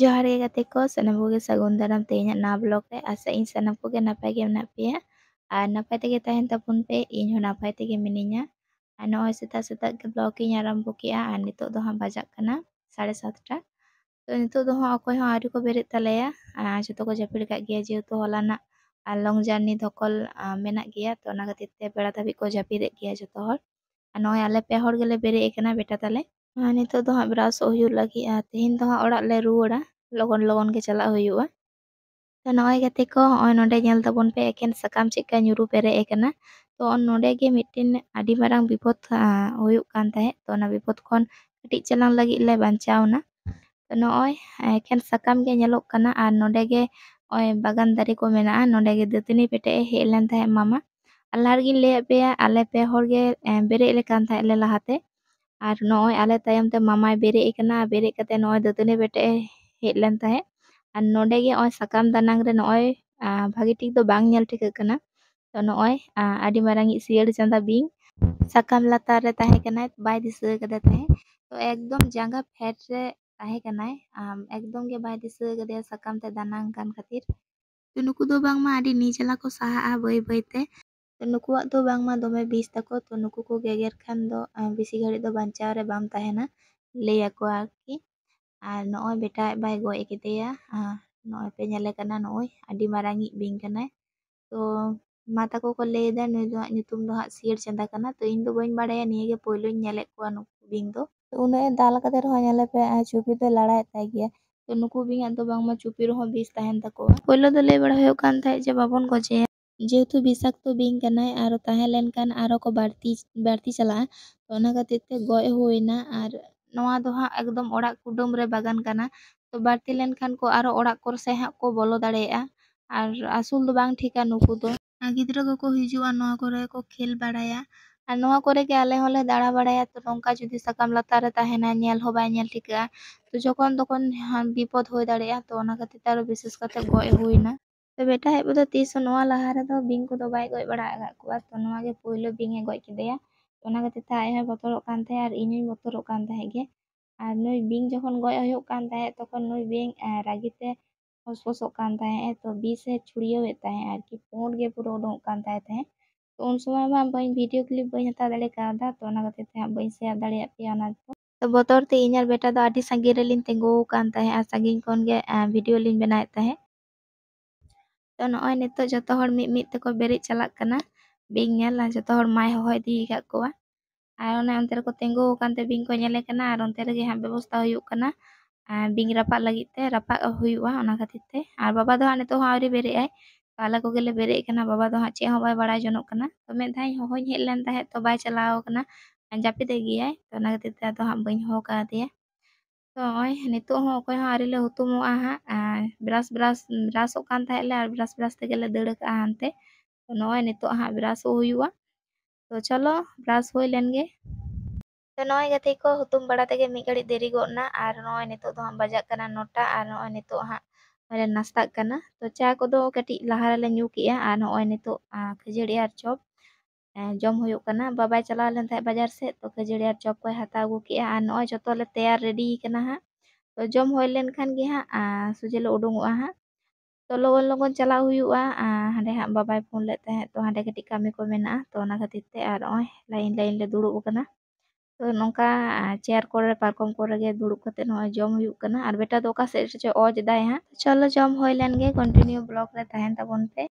जोहार गे गाते को सानाम कोगे सागुन दाराम तेहेᱧᱟᱜ ना ब्लॉग रे आशा इन सानाम कोगे नापाय गे मेनाग पेया आर नापाय तेगे ताहेन ताबोन पे इन हो नापाय तेगे मिनिᱧᱟ आर नॉय सेता सेता गे ब्लॉग इᱧ आरंभो केआ आर नितोग दो हां बाजाग कना 7:30 तो नितोग दो हां अकय हां आरि को बेरेद तालेया जतो को जापिद काग गेया जेहेतु हलाना लॉन्ग जार्नी धकल मेनाग गेया तो ओना खातिर ते बेड़ा धाबि को जापिदेद गेया जतो हर आर नॉय आले पे हर गेले बेरेद एकना बेटा ताले नितोग दो हां ब्राश हुयु लगी तेहेन दो हां ओड़ाग ले रुवाड़ा लगन लगन के चला हुयुआ तो नॉय गाते को नॉय नोंडे नेल ताबोन पे एकेन सकाम चेका ᱧᱩᱨᱩ पेरे एकना तो नोंडे गे मिटिन आदि मारांग विपद हुयुग कान ताहे तो ना विपद खन कटिज चलांग लगी ले बांचावना तो नॉय एकेन सकाम गे नेलोग काना आर नोंडे गे ओय बागान दारे को मेना नोंडे गे दतनी पेटे हेज लेन ताहे मामा आलार गिन ले पेया आले पे हर गे बेरे ले कान ताहे ले लाहाते आर नॉय आले तायम ते मामाय बेरे एकना बेरे कते नॉय दतनी पेटे हेज लेन ताहे आर नोंडे गे ओय सकाम दानांग रे नॉय भागी ठीक दो बांग नेल ठिक कना तो नॉय आदि मारांगी सियर चंदा बिंग सकाम लातार रे ताहे कनाय बाय दिसो कदे ताहे तो एकदम जांगा फेट रे ताहे कनाय एकदम गे बाय दिसो कदे सकाम ते दानांग कान खातिर तो नुकु दो बांग मा आदि नीचला को साहा आ बय बय ते तो नुकुआ दो बांग मा दोमे बिस तको तो नुकु को गेगेर खान दो बिसी घड़ी दो बांचाव रे बाम ताहेना लेया को आरकी आर नॉय बेटा बाय गय केदेया नॉय पे नेले कना नॉय आदि मारांगी बिंग कनाय तो माता को लेदा नुय दो ᱧᱩᱛᱩᱢ दो हा सियर चंदा कना तो इन दो बइन बाड़ाया निये गे पोइलोñ नेले को नुकु बिंग दो तो उने दाल कते रह नेले पे चुपी तो लड़ाय ताय गया तो नुकु बिंग दो बांग मा चुपी रह बिस ताहेन तको पोइलो दो ले बड़ा होय कान थाय जे बाबन गजे जेहेतु बिसाक्तो बिंग कनाय आरो ताहे लेन कान आरो को बाड़ती बाड़ती चला तो ओना खातिर ते गय होइना आर नवा दो हा एकदम ओड़ा कुडुम रे बागान कना तो बाड़ती लेन खान को आरो ओड़ा कोर से हा को बोलो दाड़ेया आर आसुल दो बांग ठिका नुकु दो गिद्रा को हिजुआ नवा करे को खेल बाड़ाया आर नवा करे के आले होले दाड़ा बाड़ाया तो नोंका जुदी सकाम लतार रे ताहेना नेल हो बाय नेल ठिका तो जखन तखन विपद होय दाड़ेया तो ओना खातिर तारो विशेष कते गय होइना तो बेटा हेब दो तीस नवा लहा रे दो बिंग को दो बाय गय बड़ा आगा को तो नवा गे पोइलो बिंग ए गय केदेया तो ओना खातिर ता आय बतरो कान थे आर इनि बतरो कान थे गे आर नुय बिंग जखन गय हुयुग कान थे तखन नुय बिंग रागीते हसफसो कान थे तो बीसे छुड़ियोवेद थे आर की पोंड गे पुरो उडोंग कान थे तो उन समय मा बइन वीडियो क्लिप बइन हता दाड़े कादा तो ओना खातिर ते बइन शेयर दाड़ेया पेया ओना तो बतर ते इኛर बेटा दो आदि संगी रे लिन तेंगो कान थे आर संगिन कोन गे वीडियो लिन बनाए थे तो नॉय नितो जतो हर मिट मिट तको बेरे चलाक कना बिंग नेल जतो हर माय होय दी का कोआ आर ओने अंतर को तेंगो कानते बिंग को नेले कना आर अंतर गे हा व्यवस्था हुयुग कना बिंग रापा लगी ते रापा हुयुआ ओना खातिर ते आर बाबा दो नितो हा आरी बेरे आय आला को गेले बेरे कना बाबा दो हा चे हो बाय बड़ा जनक कना तो मे धाई होय हेज लेन ताहे तो बाय चलाव कना जापिदे गियाय तो ओना खातिर ते दो हा बइन हो का दिया तो ओय नितो हो अकय हो आरी ले हुतुमोआ हा ब्रश ब्रश ब्रश कान ताहे ले आर ब्रश ब्रश ते गेले दड़ का हानते तो नॉय नितो हा ब्रश हुयुआ तो चलो ब्रश होय लेन गे तो नॉय गते को हुतुम बड़ा तेगे मी घड़ी देरी गोना आर नॉय नितो दो हम बजाक कना 9टा आर नॉय नितो हा माने नास्ता कना तो चा को दो कटी लहा ले न्यू किया आर नॉय नितो खजड़ी आर चॉप जम हुयुग कना बाबाय चला लेन थाय बाजार से तो खजड़ी आर चॉप को हता अगु किया आर नॉय जतो ले तैयार रेडी कना हा तो जम होय लेन खान गे हा सुजे ले उडुंगोआ हा तो लगन लगन चला हुयुआ हांडे हा बाबाय फोन ले ताहे तो हांडे कटी कामी को मेना तो ओना खातिर ते आर ओय लाइन लाइन ले दुड़ुब कना तो नोंका चेयर कोरे पारकम कोरे गे दुड़ुब कते नॉय जम हुयुग कना आर बेटा दो का से ऑज दाय हा चलो जम होय लेन गे कंटिन्यू ब्लॉग रे ताहेन ताबोन पे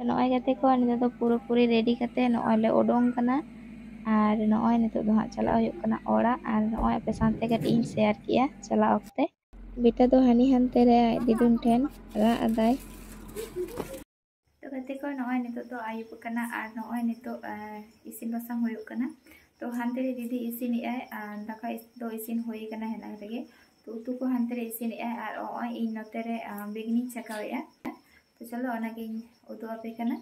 नॉय गते को नितो दो पूरा पूरी रेडी कते नॉय ले उडोंग कना आर नॉय नितो दो हा चला हुयुग कना ओड़ा आर नॉय पे सानते कटी इन शेयर किया चला ऑक्ते बेटा दो हानि हानते रे दिदुन ठेन रा अदाय तो गते को नॉय नितो दो आयुब कना आर नॉय नितो इसिन बसांग हुयुग कना तो हानते रे दीदी इसिन आय दाका दो इसिन होई कना हेना रेगे तो उतु को हानते रे इसिन आय आर ओय इन नते रे बेगनी चकावेया तो चलो ओना गे उदु आपे कना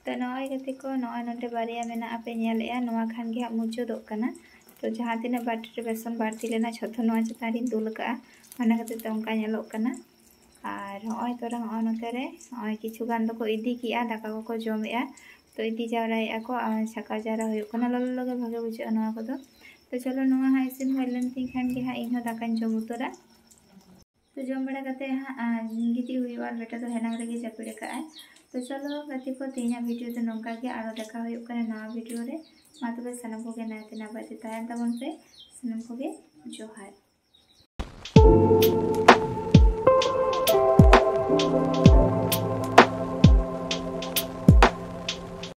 तो नॉय गते को नॉय नते बारिया मेना आपे नेलेया नोवा खान गे मुचो दो कना तो जहां तिना बाटी रे बेसन बाड़ती लेना छथो नोवा चतारी दुल का ओना खातिर ते उनका नेलोग कना आर नॉय तोरा नॉय नते रे नॉय किछु गान दो को इदी किया दाका को जमेया तो इदी जावराया को छाका जारा हुयुग कना ललो लगे भागे बुझे नोवा को दो तो तो चलो नवा हाँ इसिन हो लेन तीन खान के हाँ इन दाकान जम उतरा। तो जम बड़ा करते हाँ गिती हुई और बेटा तो हेनांग रेगे जापिड़ का। तो चलो गति को तेना वीडियो तो नौका के आरो देखा हुई करना नवा वीडियो रे मा तबे सनम को के नाते नापते तायन तबन पे सनम को के जोहार।